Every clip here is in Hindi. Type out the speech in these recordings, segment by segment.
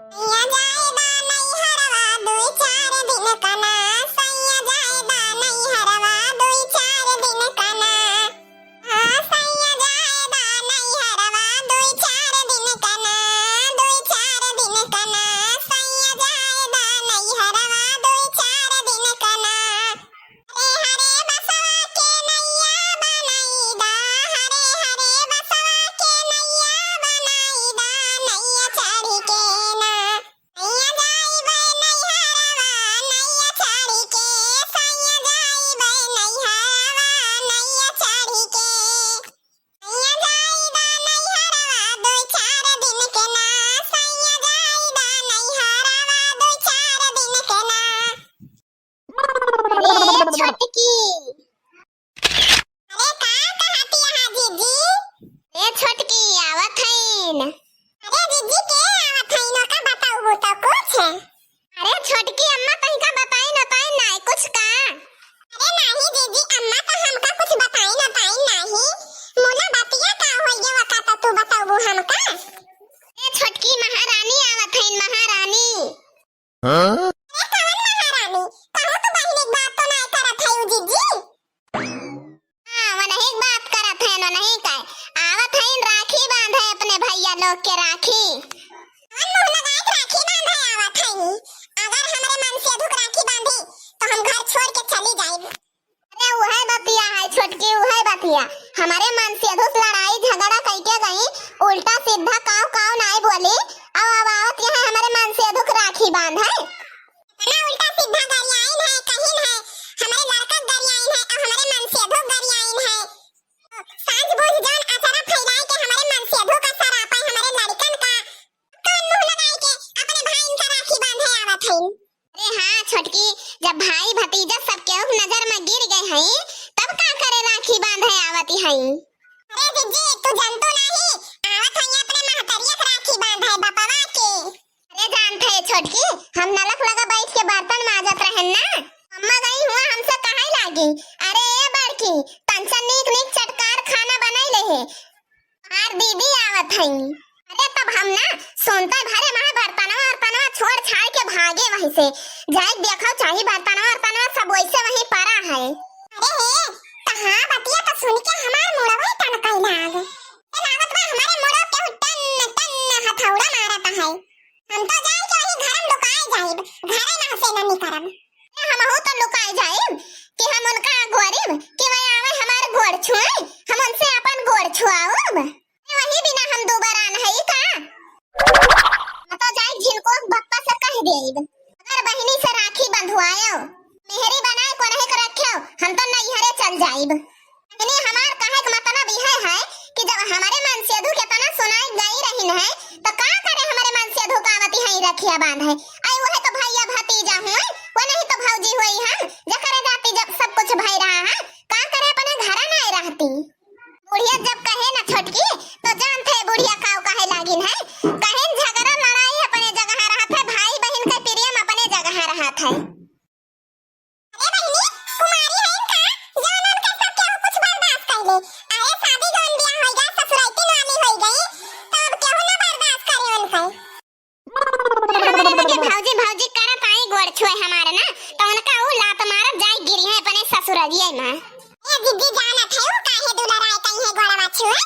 सैया जाएदा नैहरवा दुई चार दिन कना, सैया जाएदा नैहरवा दुई चार दिन कना। हाँ सैया जाएदा नैहरवा दुई चार दिन कना, दुई चार दिन कना। सैया जाएदा नैहरवा दुई चार दिन कना। हरे हरे बसवा के नैया बनाईदा, हरे हरे बसवा के नैया बनाईदा, नैया चढ़ी के ना। सैया जाइबे नैहरवा नैया चढ़ी के, सैया जाइबे नैहरवा नैया चढ़ी के। सैया जाइदा नैहरवा दुई चार दिन के ना, सैया जाइदा नैहरवा दुई चार दिन के ना। अरे छोटकी, अरे का कहती यहाँ जीजी? ए छोटकी आवत हईन। अरे जीजी के आवत हईन का बताऊ तो कुछ? अरे छोटकी अम्मा कहीं का बताई न ताई नहीं कुछ का? अरे नहीं जीजी अम्मा तो हमका कुछ बताई न ताई नहीं। मोला बतिया का होइए वका तो तू बताऊ हमका। ए छोटकी महारानी आवत हईन महारानी। अरे कौन महारानी? कहूँ तो बहिन एक बात तो नहीं करत हई जीजी। हाँ वो नहीं बात करत है न नहीं काय। आवत हईन राखी बांधे अपने भैया लोग के राखी। कौन मुंह लगाए राखी बांधे आवत हई? अगर हमारे मन से अधूक राखी बांधी तो हम घर छोड़ के चली जाइब। अरे वह बतिया है छोटकी वह बतिया। हमारे मन से अधूक लड़ाई झगड़ा करके गई उल्टा सीधा काव काव नहीं बोली अब आवत यहाँ हमारे मन से अधूक राखी बांध है। ना उल्टा सीधा गरियाइन है कहीं है हमारे लड़का गरियाइन है और हमारे मन से अधूक गरियाइन है। सांझ बूझ जान अचरा फैलाए के हमारे मन से अधूक असर आ पाए हमारे लड़कन का कौन मुंह लगाए के अपने भाई का राखी बांधे आवत हईन। अरे हाँ छोटकी जब भाई भतीजा सब के नजर में गिर गए हैं तब का करे राखी बांधे आवती हईन। अरे जीजी तू जानतो नहीं आवत हई अपने महतरिया के राखी बांधे बापवा के। अरे जानते है छोटकी हम नलक लगा बैठ के बर्तन माजत रहन ना अम्मा गई हुआ हमसे कहे लागी अरे ए बड़की तंचा नीक नीक चटकार खाना बनाई ले है और दीदी आवत हई। अरे तब हम ना सोनता भरे महा बर्तनवा छोड़ छाड़ के भागे वहीं से जाए देखो चाहिए बर्तनवा सब वैसे वहीं पड़ा है। अरे हे कहां बतिया तो सुन के हमार मुड़वा टन कई लाग ए लागत बा हमारे मुड़वा के टन टन हथौड़ा मारता है। हम तो जाई के वही घर में लुकाए जाइब घरे ना से न निकरब। हम हो तो लुकाए जाइब कि हम उनका गोरिब कि वही आवे हमार गोड़ छुए हम उनसे अपन गोड़ छुआऊब वही बिना हम दोबारा नहीं का। मैं तो जाई झिनको बप्पा से कह देब अगर बहिनी से राखी बंधवायो मेहरी बनाए को नहीं कर रखियो हम तो नैहरे चल जाइब। लेकिन हमार कहे का मतलब यह है कि जब हमारे मन से अधू के तना सुनाई गई रही है तो का करे हमारे मन से अधू कावती है रखिया बांधे आई वह तो भैया भतीजा हुए वो नहीं तो भौजी हुई हम जकरे जाती जब सब कुछ भई रहा है का करे अपने घर नहीं रहती। बुढ़िया जब कहे ना छोटकी तो जानते है बुढ़िया काव कहे लागिन है कहीं झगड़ा लड़ाई अपने जगह रहत है भाई बहन का प्रेम अपने जगह रहत है। अरे बहिनी कुमारी है इनका जानन के सब केहू कुछ बर्दाश्त कर ले। अरे शादी जौन बियाह होई गई ससुराइती वाली होई गई तब केहू ना बर्दाश्त करे उनका। हमारे लगे भौजी भौजी करत आई गोड़ छुए हमारे ना तो उनका ऊ लात मारत जाई गिरी है अपने ससुरालिये में। ए दीदी जानत है ऊ काहे दुलराय कहीं है गोड़वा छुए।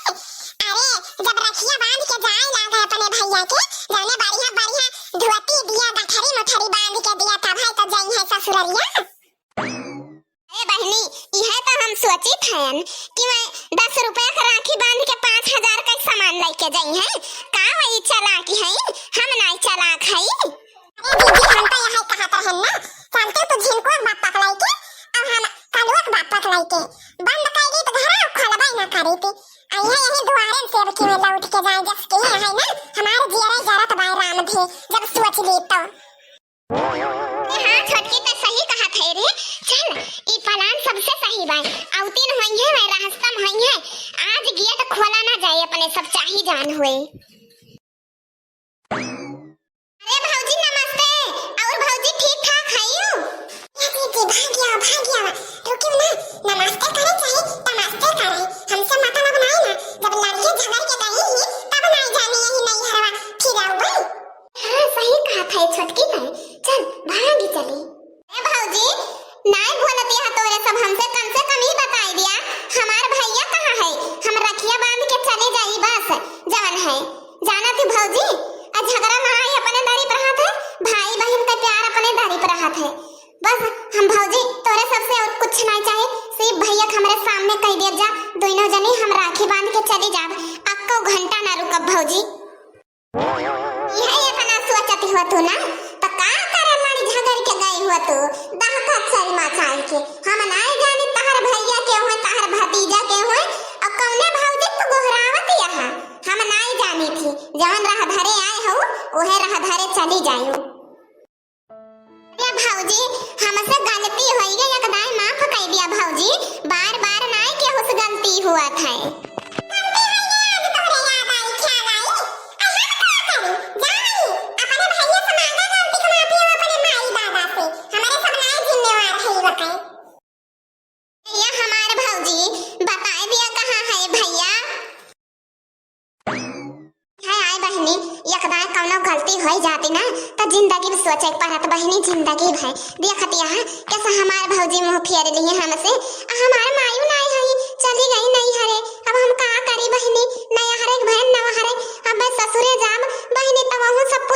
अरे जब रखिया बांध के जाए लागे अपने भैया के जाने बढ़िया बढ़िया धोती दिया गठरी मठरी बांध के दिया तब है तो जाई है ससुरालिया। ए बहनी यह तो हम सोची थन कि मैं 10 रुपया का राखी बांध के 5000 का सामान लेके जाई है का वही चालाकी है हम नहीं चालाक है। अरे दीदी हम तो यही कहत रहन ना चलते तो झिनको बाप पकड़ाई के और हम कलुक बाप पकड़ाई के बंद कर दी तो घर खोलबई ना करी थी आई यही दुआरे से रखी में लौट के जाए जस के है ना हमारे जियरे जरत बाय राम थे जब सोच ली तो। हाँ छोटकी तो सही कहा थे रे चल ई प्लान सबसे सही बाय आउतीन होई है मैं रास्ता में होई है आज गेट खोला ना जाए अपने सब चाही जान हुए। अरे भौजी नमस्ते और भौजी ठीक ठाक हईयो। दीदी भाग्या रुकियो ना नमस्ते करे चाहिए नमस्ते करे हमसे मतलब नहीं ना जब लड़के झगड़ के गई ही तब नहीं जाने यही नहीं हरवा फिर आओ भाई। हाँ सही है छोटकी है, चल भागी चली। ए भौजी नहीं बोलती है तोरे सब, हमसे कम से कम ही बताई दिया हमार भैया कहाँ है, हम रखिया बांध के चले जाई बस जवन है। जाना थी भौजी झगड़ा ना आई अपने दारी पर हाथ है, भाई बहन का प्यार अपने दारी पर हाथ है। बस हम भौजी तोरे सबसे और कुछ नहीं चाहिए, सिर्फ भैया हमारे सामने कह दिया जा, दोनों जनी हम राखी बांध के चली जाब, अक्को घंटा ना रुकब भौजी। यही अपना सोचती हो तू ना, तो का करे मारी झगड़ के गई हो तू, दहका चल मचाई के, हम नहीं जानी तहर भैया के हो तहर भतीजा के हो, और कौने भौजी तू गोहरावत यहाँ, हम नहीं जानी थी, जवन रह धरे आए हो ओहे रह धरे चली जायो। भौजी हमसे गलती हो गई, एकदम माफ कर दिया भौजी, बार बार नहीं के उस गलती हुआ था। हमारे भौजी बताए दिया कहाँ है भैया, हाय बहनी एकदम कौनो गलती हो जाती ना तो जिंदगी में सोचे पड़त बहनी, जिंदगी भाई देखती है कैसा हमारे भौजी मुंह फेर लिए हमसे, हमारे मायू नहीं है चली गई नहीं हरे, अब हम का करी बहनी, नया हरे बहन नवा हरे, अब ससुरे जाम बहनी तो वहाँ सब